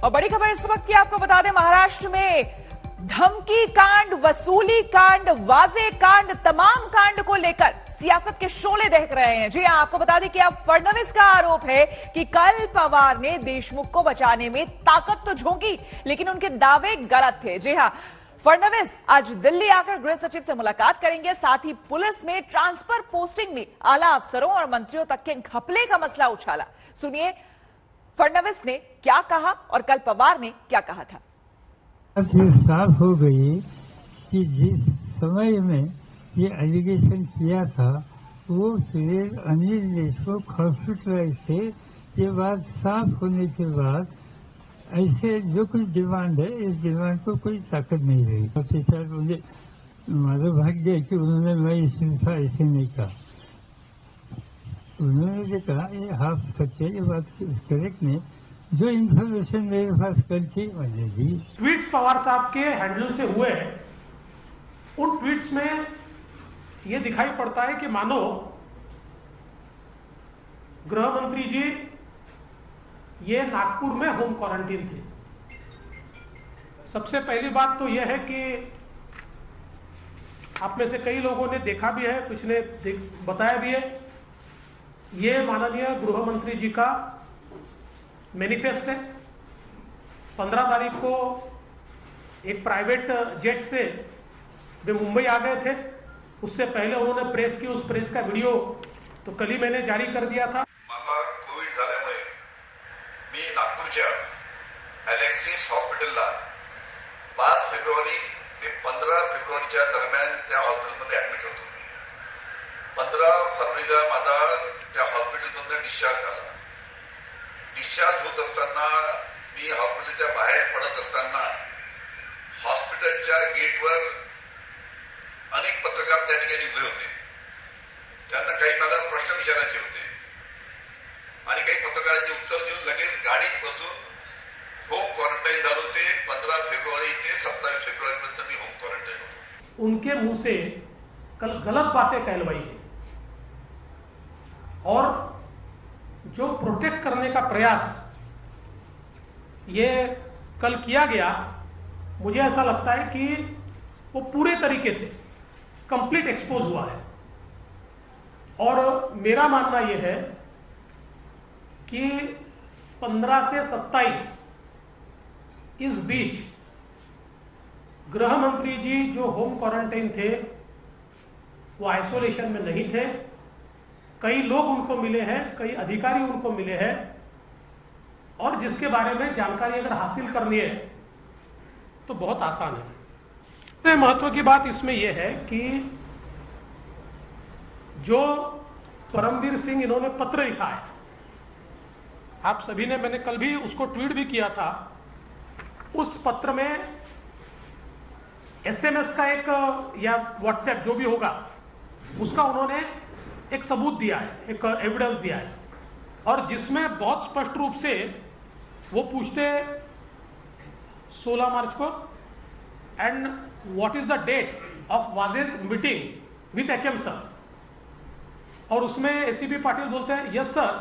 और बड़ी खबर इस वक्त की आपको बता दें, महाराष्ट्र में धमकी कांड, वसूली कांड, वाजे कांड, तमाम कांड को लेकर सियासत के शोले दहक रहे हैं। जी हां, आपको बता दें कि अब फडणवीस का आरोप है कि कल पवार ने देशमुख को बचाने में ताकत तो झोंकी, लेकिन उनके दावे गलत थे। जी हां, फडणवीस आज दिल्ली आकर गृह सचिव से मुलाकात करेंगे। साथ ही पुलिस में ट्रांसफर पोस्टिंग में आला अफसरों और मंत्रियों तक के घपले का मसला उछाला। सुनिए फडणवीस ने क्या कहा और कल पवार ने क्या कहा था। साफ हो गई कि जिस समय में ये एलिगेशन किया था वो अनिल देशमुख हॉस्पिटलाइज थे। ये बात साफ होने के बाद ऐसे जो कुछ डिमांड है, इस डिमांड को कोई ताकत नहीं रही। सबसे शायद मुझे हमारा भाग्य है कि उन्होंने मैं इस्तीफा ऐसे नहीं कहा। उन्होंने जो कहा ये हाफ सच है, ये बात करेक्ट नहीं। जो इन्फॉर्मेशन मेरे पास कल थी मैंने दी। ट्वीट्स पवार साहब के हैंडल से हुए हैं, उन ट्वीट्स में यह दिखाई पड़ता है कि मानो गृह मंत्री जी ये नागपुर में होम क्वारंटीन थे। सबसे पहली बात तो यह है कि आप में से कई लोगों ने देखा भी है, कुछ ने बताया भी है, ये माननीय गृह मंत्री जी का मैनिफेस्ट है। 15 तारीख को एक प्राइवेट जेट से वे मुंबई आ गए थे। उससे पहले उन्होंने प्रेस की, उस प्रेस का वीडियो तो कल ही मैंने जारी कर दिया था। मला कोविड झाल्यामुळे मी नागपूरच्या अलेक्सिस हॉस्पिटलला 5 फेब्रुवारी ते 15 फेब्रुवारीच्या दरम्यान त्या हॉस्पिटलमध्ये ऍडमिट होतो। 15 फरवरीला माझा त्या हॉस्पिटलमधून डिस्चार्ज झाला। डिस्चार्ज होत असताना मी हॉस्पिटलच्या बाहेर पडत असताना हॉस्पिटलच्या गेटवर अनेक पत्रकार त्या ठिकाणी उभे होते। त्यांना काही मला प्रश्न विचारायचे होते आणि काही पत्रकारांची उत्तर देऊन लगेच गाडीत बसून होम क्वारंटाइन झालो। ते 15 फेब्रुवारी ते 27 फेब्रुवारी पर्यंत मी होम क्वारंटाइन होतो। उनके मुंह से कल गलत बातें कहलवाई है और जो प्रोटेक्ट करने का प्रयास ये कल किया गया, मुझे ऐसा लगता है कि वो पूरे तरीके से कंप्लीट एक्सपोज हुआ है। और मेरा मानना यह है कि 15 से 27 इस बीच गृह मंत्री जी जो होम क्वारंटाइन थे वो आइसोलेशन में नहीं थे। कई लोग उनको मिले हैं, कई अधिकारी उनको मिले हैं और जिसके बारे में जानकारी अगर हासिल करनी है तो बहुत आसान है। सबसे महत्व की बात इसमें यह है कि जो परमवीर सिंह इन्होंने पत्र लिखा है, आप सभी ने, मैंने कल भी उसको ट्वीट भी किया था। उस पत्र में एसएमएस का एक या व्हाट्सएप जो भी होगा उसका उन्होंने एक सबूत दिया है, एक एविडेंस दिया है और जिसमें बहुत स्पष्ट रूप से वो पूछते 16 मार्च को and what is the date of Vaze's meeting with HM sir, और उसमें एसीपी पाटिल बोलते हैं yes sir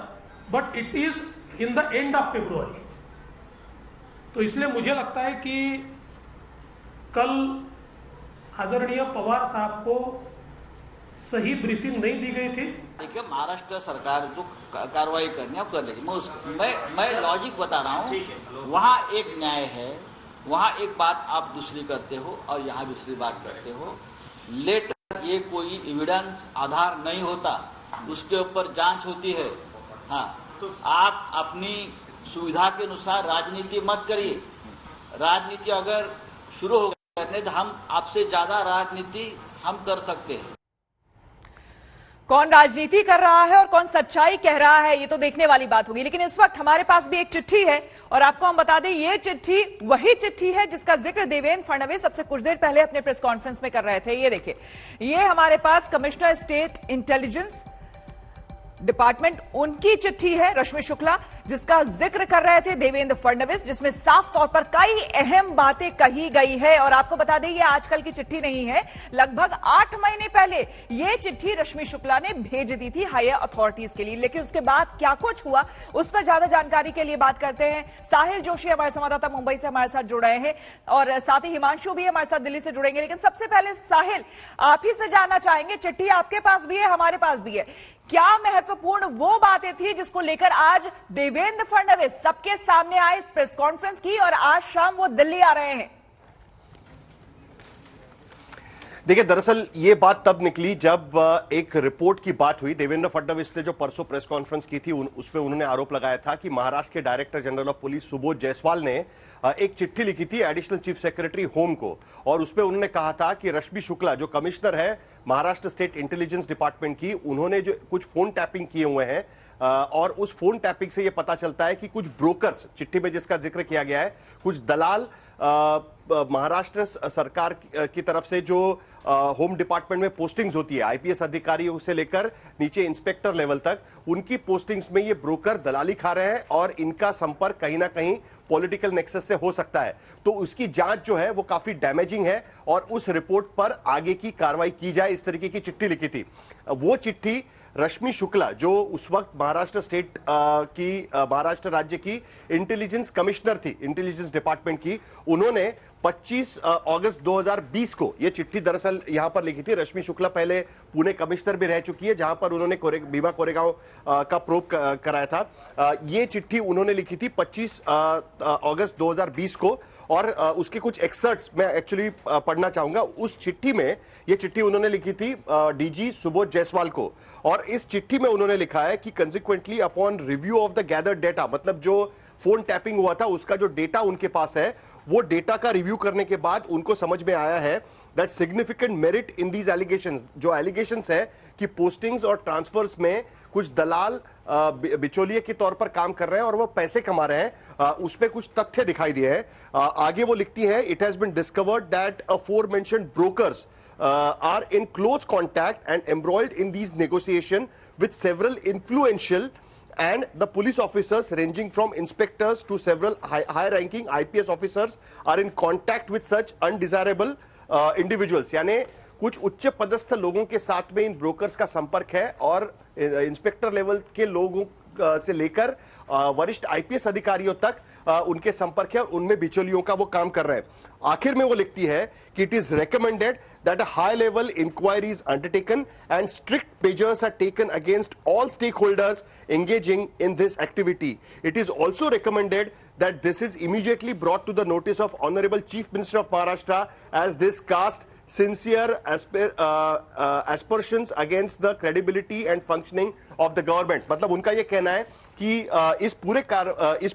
but it is in the end of February. तो इसलिए मुझे लगता है कि कल आदरणीय पवार साहब को सही ब्रीफिंग नहीं दी गई थी। देखिए, महाराष्ट्र सरकार जो कार्रवाई करनी है कर लेगी। मैं लॉजिक बता रहा हूँ। वहाँ एक न्याय है, वहाँ एक बात आप दूसरी करते हो और यहाँ दूसरी बात करते हो। लेटर ये कोई एविडेंस आधार नहीं होता, उसके ऊपर जांच होती है। हाँ, तो आप अपनी सुविधा के अनुसार राजनीति मत करिए। राजनीति अगर शुरू हो करने तो हम आपसे ज्यादा राजनीति हम कर सकते हैं। कौन राजनीति कर रहा है और कौन सच्चाई कह रहा है ये तो देखने वाली बात होगी। लेकिन इस वक्त हमारे पास भी एक चिट्ठी है और आपको हम बता दें ये चिट्ठी वही चिट्ठी है जिसका जिक्र देवेंद्र फडणवीस सबसे कुछ देर पहले अपने प्रेस कॉन्फ्रेंस में कर रहे थे। ये देखिए, ये हमारे पास कमिश्नर स्टेट इंटेलिजेंस डिपार्टमेंट, उनकी चिट्ठी है रश्मि शुक्ला, जिसका जिक्र कर रहे थे देवेंद्र फडणवीस, जिसमें साफ तौर पर कई अहम बातें कही गई है। और आपको बता दें, ये आजकल की चिट्ठी नहीं है, लगभग 8 महीने पहले ये चिट्ठी रश्मि शुक्ला ने भेज दी थी हायर अथॉरिटीज के लिए। लेकिन उसके बाद क्या कुछ हुआ, उस पर ज्यादा जानकारी के लिए बात करते हैं। साहिल जोशी हमारे संवाददाता मुंबई से हमारे साथ जुड़ रहे हैं और साथ ही हिमांशु भी हमारे साथ दिल्ली से जुड़ेंगे। लेकिन सबसे पहले साहिल, आप ही से जानना चाहेंगे, चिट्ठी आपके पास भी है, हमारे पास भी है, क्या महत्वपूर्ण वो बातें थी जिसको लेकर आज देवेंद्र फडणवीस सबके सामने आए, प्रेस कॉन्फ्रेंस की और आज शाम वो दिल्ली आ रहे हैं? देखिए, दरअसल ये बात तब निकली जब एक रिपोर्ट की बात हुई। देवेंद्र फडणवीस ने जो परसों प्रेस कॉन्फ्रेंस की थी उस पर उन्होंने आरोप लगाया था कि महाराष्ट्र के director general of police Subodh Jaiswal ने एक चिट्ठी लिखी थी एडिशनल चीफ सेक्रेटरी होम को, और उसमें उन्होंने कहा था कि रश्मि शुक्ला जो कमिश्नर है महाराष्ट्र स्टेट इंटेलिजेंस डिपार्टमेंट की, उन्होंने जो कुछ फोन टैपिंग किए हुए हैं और उस फोन टैपिंग से यह पता चलता है कि कुछ ब्रोकर्स, चिट्ठी में जिसका जिक्र किया गया है, कुछ दलाल महाराष्ट्र सरकार की तरफ से जो होम डिपार्टमेंट में पोस्टिंग्स होती है आईपीएस अधिकारियों से लेकर नीचे इंस्पेक्टर लेवल तक, उनकी पोस्टिंग्स में ये ब्रोकर दलाली खा रहे हैं और इनका संपर्क कहीं ना कहीं पॉलिटिकल नेक्सस से हो सकता है। तो उसकी जांच जो है वो काफी डैमेजिंग है और उस रिपोर्ट पर आगे की कार्रवाई की जाए, इस तरीके की चिट्ठी लिखी थी। वो चिट्ठी रश्मि शुक्ला जो उस वक्त महाराष्ट्र राज्य की इंटेलिजेंस कमिश्नर थी, इंटेलिजेंस डिपार्टमेंट की, उन्होंने 25 अगस्त 2020 को ये चिट्ठी दरअसल यहां पर लिखी थी। रश्मि शुक्ला पहले पुणे कमिश्नर भी रह चुकी है, जहां पर उन्होंने भीमा कोरेगांव का प्रोब कराया था। ये चिट्ठी उन्होंने लिखी थी 25 अगस्त 2020 को, और उसके कुछ एक्सर्ट्स मैं एक्चुअली पढ़ना चाहूंगा। उस चिट्ठी में, ये चिट्ठी उन्होंने लिखी थी डीजी सुबोध जायसवाल को, और इस चिट्ठी में उन्होंने लिखा है कि consequently upon review of the gathered data, मतलब जो फोन टैपिंग हुआ था उसका जो डेटा उनके पास है, वो डेटा का रिव्यू करने के बाद उनको समझ में आया है that significant merit in these allegations, जो एलिगेशंस है कि पोस्टिंग्स और ट्रांसफर्स में कुछ दलाल बिचौलिए के तौर पर काम कर रहे हैं और वो पैसे कमा रहे हैं, उस पे कुछ तथ्य दिखाई दिए हैं। आगे वो लिखती है, it has been discovered that aforementioned brokers are in close contact and embroiled in these negotiations with several influential and the police officers ranging from inspectors to several high-ranking IPS officers are in contact with such undesirable individuals। यानी कुछ उच्च पदस्थ लोगों के साथ में इन brokers का संपर्क है और इंस्पेक्टर लेवल के लोगों से लेकर वरिष्ठ आईपीएस अधिकारियों तक उनके संपर्क है और उनमें बिचौलियों का वो काम कर रहे हैं। आखिर में वो लिखती है कि it is recommended that a high level inquiry is undertaken and strict measures are taken against all stakeholders engaging in this activity. It is also recommended that this is immediately brought to the notice of Honorable Chief Minister of Maharashtra, as this casts sincere aspersions against the credibility and functioning of the government। मतलब उनका ये कहना है कि इस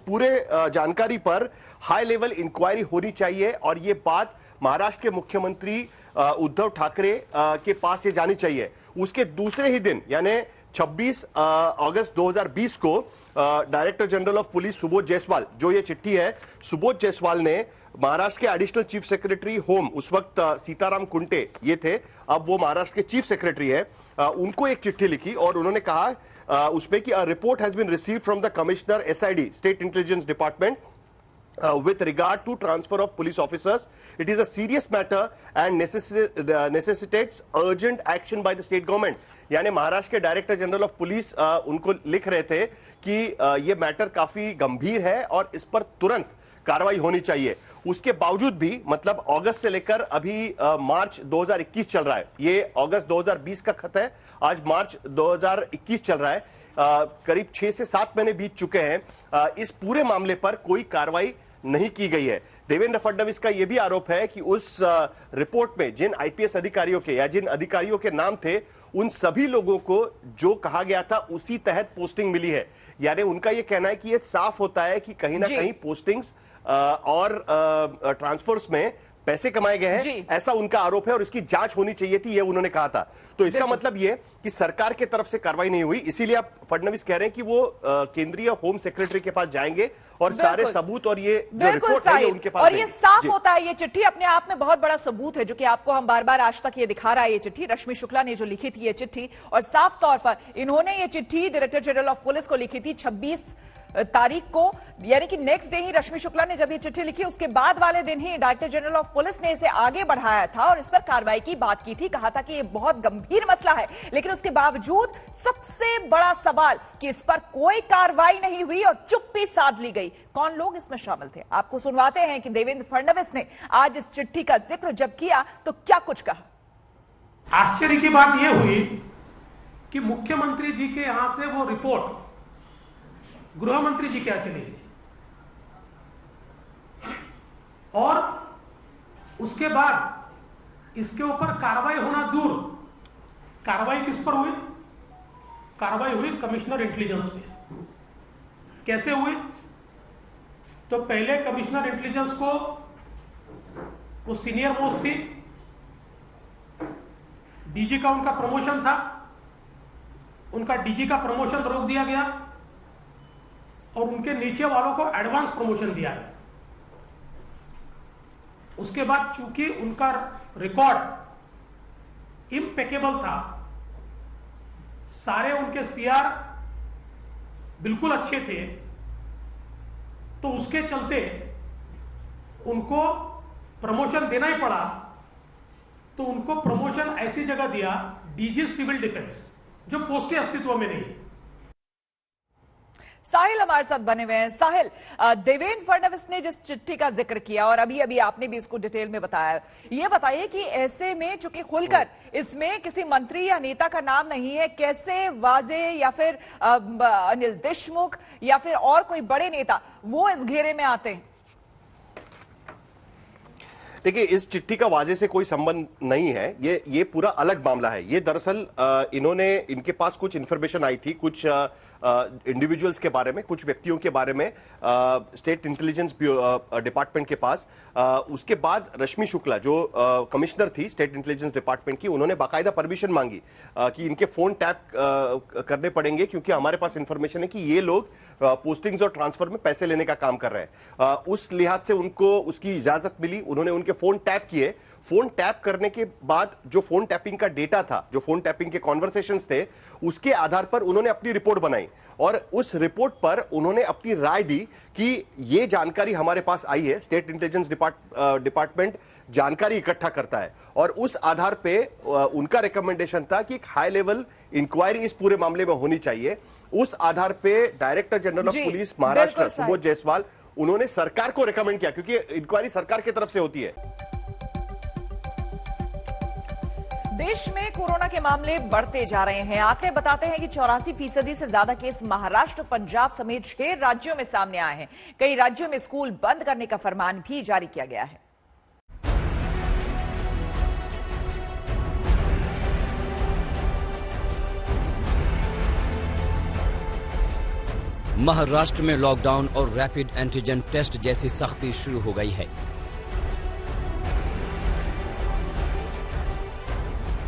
पूरे जानकारी पर हाई लेवल इंक्वायरी होनी चाहिए और ये बात महाराष्ट्र के मुख्यमंत्री उद्धव ठाकरे के पास ये जानी चाहिए। उसके दूसरे ही दिन यानी 26 अगस्त 2020 को director general of police Subodh Jaiswal, जो ये चिट्ठी है, सुबोध जायसवाल ने महाराष्ट्र के एडिशनल चीफ सेक्रेटरी होम, उस वक्त सीताराम कुंटे ये थे, अब वो महाराष्ट्र के चीफ सेक्रेटरी है, उनको एक चिट्ठी लिखी और उन्होंने कहा उसमें कि report has been received from the commissioner SID state intelligence department with regard to transfer of police officers. It is a serious matter and necessitates urgent action by the state government। यानी महाराष्ट्र के director general of police उनको लिख रहे थे कि ये matter काफी गंभीर है और इस पर तुरंत कार्रवाई होनी चाहिए। उसके बावजूद भी, मतलब अगस्त से लेकर अभी मार्च 2021 चल रहा है, ये अगस्त 2020 का खत है, आज मार्च 2021 चल रहा है, करीब 6 से 7 महीने बीत चुके हैं। इस पूरे मामले पर कोई कार्रवाई नहीं की गई है। देवेंद्र फडणवीस का यह भी आरोप है कि उस रिपोर्ट में जिन आईपीएस अधिकारियों के या जिन अधिकारियों के नाम थे, उन सभी लोगों को जो कहा गया था उसी तहत पोस्टिंग मिली है। यानी उनका यह कहना है कि यह साफ होता है कि कहीं ना कहीं पोस्टिंग्स और ट्रांसफर्स में पैसे कमाए गए हैं, ऐसा उनका आरोप है और इसकी जांच होनी चाहिए थी, ये उन्होंने कहा था। तो इसका मतलब ये कि सरकार की तरफ से कार्रवाई नहीं हुई, इसीलिए आप फडणवीस कह रहे हैं कि वो केंद्रीय होम सेक्रेटरी के पास जाएंगे और सारे सबूत और ये जो रिपोर्ट है ये उनके पास और ये साफ होता है, ये चिट्ठी अपने आप में बहुत बड़ा सबूत है, जो कि आपको हम बार बार आज तक ये दिखा रहा है। ये चिट्ठी रश्मि शुक्ला ने जो लिखी थी ये चिट्ठी, और साफ तौर पर इन्होंने ये चिट्ठी डायरेक्टर जनरल ऑफ पुलिस को लिखी थी 26 तारीख को, यानी कि नेक्स्ट डे ही रश्मि शुक्ला ने जब ये चिट्ठी लिखी उसके बाद वाले दिन ही डायरेक्टर जनरल ऑफ पुलिस ने इसे आगे बढ़ाया था और इस पर कार्रवाई की बात की थी। कहा था कि ये बहुत गंभीर मसला है, लेकिन उसके बावजूद सबसे बड़ा सवाल कि इस पर कोई कार्रवाई नहीं हुई और चुप्पी साध ली गई। कौन लोग इसमें शामिल थे, आपको सुनवाते हैं कि देवेंद्र फडणवीस ने आज इस चिट्ठी का जिक्र जब किया तो क्या कुछ कहा। आश्चर्य की बात यह हुई कि मुख्यमंत्री जी के यहां से वो रिपोर्ट गृह मंत्री जी के यहां चली गई और उसके बाद इसके ऊपर कार्रवाई होना दूर, कार्रवाई किस पर हुई? कार्रवाई हुई कमिश्नर इंटेलिजेंस पे। कैसे हुई? तो पहले कमिश्नर इंटेलिजेंस को वो सीनियर मोस्ट थी, डीजी का उनका प्रमोशन था, उनका डीजी का प्रमोशन रोक दिया गया और उनके नीचे वालों को एडवांस प्रमोशन दिया गया। उसके बाद चूंकि उनका रिकॉर्ड इम्पेकेबल था, सारे उनके सीआर बिल्कुल अच्छे थे, तो उसके चलते उनको प्रमोशन देना ही पड़ा। तो उनको प्रमोशन ऐसी जगह दिया, डीजी सिविल डिफेंस, जो पोस्ट के अस्तित्व में नहीं है। साहिल हमारे साथ बने हुए हैं। साहिल, देवेंद्र फडणवीस ने जिस चिट्ठी का जिक्र किया और अभी अभी आपने भी इसको डिटेल में बताया, ये बताइए कि ऐसे में चूंकि खुलकर इसमें किसी मंत्री या नेता का नाम नहीं है, कैसे वाजे या फिर अनिल देशमुख या फिर और कोई बड़े नेता वो इस घेरे में आते हैं? देखिए, इस चिट्ठी का वाजे से कोई संबंध नहीं है, ये पूरा अलग मामला है। ये दरअसल इनके पास कुछ इंफॉर्मेशन आई थी, कुछ इंडिविजुअल्स के बारे में, कुछ व्यक्तियों के बारे में स्टेट इंटेलिजेंस डिपार्टमेंट के पास। उसके बाद रश्मि शुक्ला जो कमिश्नर थी स्टेट इंटेलिजेंस डिपार्टमेंट की, उन्होंने बाकायदा परमिशन मांगी कि इनके फोन टैप करने पड़ेंगे, क्योंकि हमारे पास इंफॉर्मेशन है कि ये लोग पोस्टिंग्स और ट्रांसफर में पैसे लेने का काम कर रहे हैं। उस लिहाज से उनको उसकी इजाजत मिली, उन्होंने उनके फोन टैप किए। फोन टैप करने के बाद जो फोन टैपिंग का डेटा था, जो फोन टैपिंग के कॉन्वर्सेशंस थे, उसके आधार पर उन्होंने अपनी रिपोर्ट बनाई और उस रिपोर्ट पर उन्होंने अपनी राय दी कि ये जानकारी हमारे पास आई है, स्टेट इंटेलिजेंस डिपार्टमेंट जानकारी इकट्ठा करता है, और उस आधार पे उनका रिकमेंडेशन था कि एक हाई लेवल इंक्वायरी इस पूरे मामले में होनी चाहिए। उस आधार पे director general of police Maharashtra Subodh Jaiswal, उन्होंने सरकार को रिकमेंड किया, क्योंकि इंक्वायरी सरकार की तरफ से होती है। देश में कोरोना के मामले बढ़ते जा रहे हैं। आंकड़े बताते हैं कि 84% से ज्यादा केस महाराष्ट्र, पंजाब समेत 6 राज्यों में सामने आए हैं। कई राज्यों में स्कूल बंद करने का फरमान भी जारी किया गया है। महाराष्ट्र में लॉकडाउन और रैपिड एंटीजन टेस्ट जैसी सख्ती शुरू हो गई है।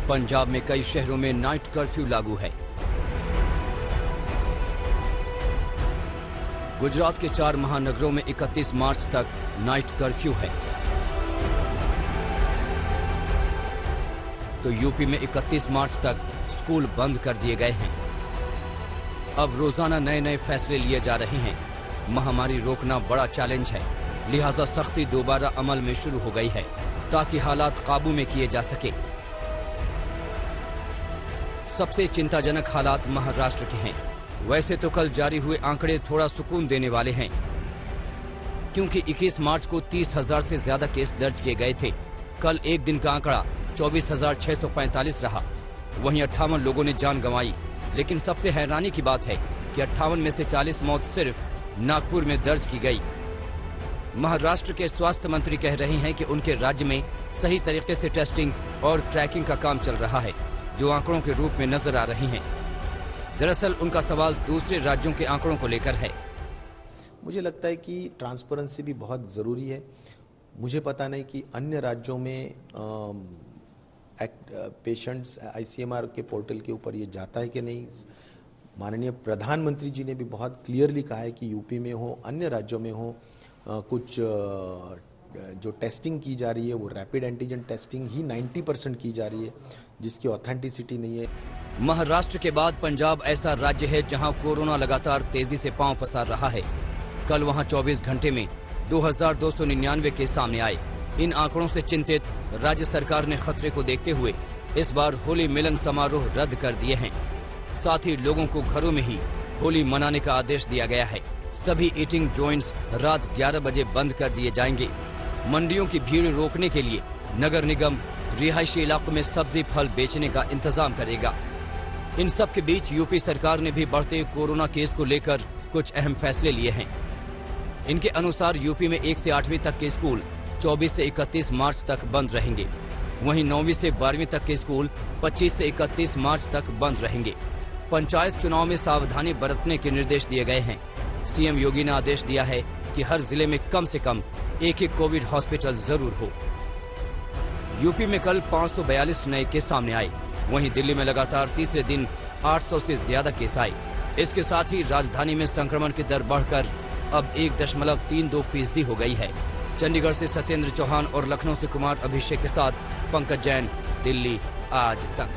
पंजाब में कई शहरों में नाइट कर्फ्यू लागू है। गुजरात के 4 महानगरों में 31 मार्च तक नाइट कर्फ्यू है। तो यूपी में 31 मार्च तक स्कूल बंद कर दिए गए हैं। अब रोजाना नए नए फैसले लिए जा रहे हैं। महामारी रोकना बड़ा चैलेंज है, लिहाजा सख्ती दोबारा अमल में शुरू हो गई है ताकि हालात काबू में किए जा सके। सबसे चिंताजनक हालात महाराष्ट्र के हैं। वैसे तो कल जारी हुए आंकड़े थोड़ा सुकून देने वाले हैं, क्योंकि 21 मार्च को 30,000 से ज्यादा केस दर्ज किए गए थे। कल एक दिन का आंकड़ा 24,645 रहा। वहीं 58 लोगों ने जान गंवाई। लेकिन सबसे हैरानी की बात है कि 58 में से 40 मौत सिर्फ नागपुर में दर्ज की गई। महाराष्ट्र के स्वास्थ्य मंत्री कह रहे हैं कि उनके राज्य में सही तरीके से टेस्टिंग और ट्रैकिंग का काम चल रहा है, जो आंकड़ों के रूप में नजर आ रही हैं। दरअसल उनका सवाल दूसरे राज्यों के आंकड़ों को लेकर है। मुझे लगता है कि ट्रांसपेरेंसी भी बहुत ज़रूरी है मुझे पता नहीं कि अन्य राज्यों में पेशेंट्स ICMR के पोर्टल के ऊपर ये जाता है कि नहीं। माननीय प्रधानमंत्री जी ने भी बहुत क्लियरली कहा है कि यूपी में हो, अन्य राज्यों में हो, कुछ जो टेस्टिंग की जा रही है वो रैपिड एंटीजन टेस्टिंग ही 90% की जा रही है, जिसकी ऑथेंटिसिटी नहीं है। महाराष्ट्र के बाद पंजाब ऐसा राज्य है जहां कोरोना लगातार तेजी से पांव पसार रहा है। कल वहां 24 घंटे में 2299 केस सामने आए। इन आंकड़ों से चिंतित राज्य सरकार ने खतरे को देखते हुए इस बार होली मिलन समारोह रद्द कर दिए हैं। साथ ही लोगों को घरों में ही होली मनाने का आदेश दिया गया है। सभी ईटिंग जॉइंट्स रात 11 बजे बंद कर दिए जाएंगे। मंडियों की भीड़ रोकने के लिए नगर निगम रिहायशी इलाकों में सब्जी फल बेचने का इंतजाम करेगा। इन सब के बीच यूपी सरकार ने भी बढ़ते कोरोना केस को लेकर कुछ अहम फैसले लिए हैं। इनके अनुसार यूपी में 1 से 8वीं तक के स्कूल 24 से 31 मार्च तक बंद रहेंगे। वहीं 9वीं से 12वीं तक के स्कूल 25 से 31 मार्च तक बंद रहेंगे। पंचायत चुनाव में सावधानी बरतने के निर्देश दिए गए हैं। सीएम योगी ने आदेश दिया है कि हर जिले में कम से कम एक कोविड हॉस्पिटल जरूर हो। यूपी में कल 542 नए केस सामने आए। वहीं दिल्ली में लगातार तीसरे दिन 800 से ज्यादा केस आए। इसके साथ ही राजधानी में संक्रमण की दर बढ़कर अब 1.32% हो गई है। चंडीगढ़ से सत्येंद्र चौहान और लखनऊ से कुमार अभिषेक के साथ पंकज जैन, दिल्ली आज तक।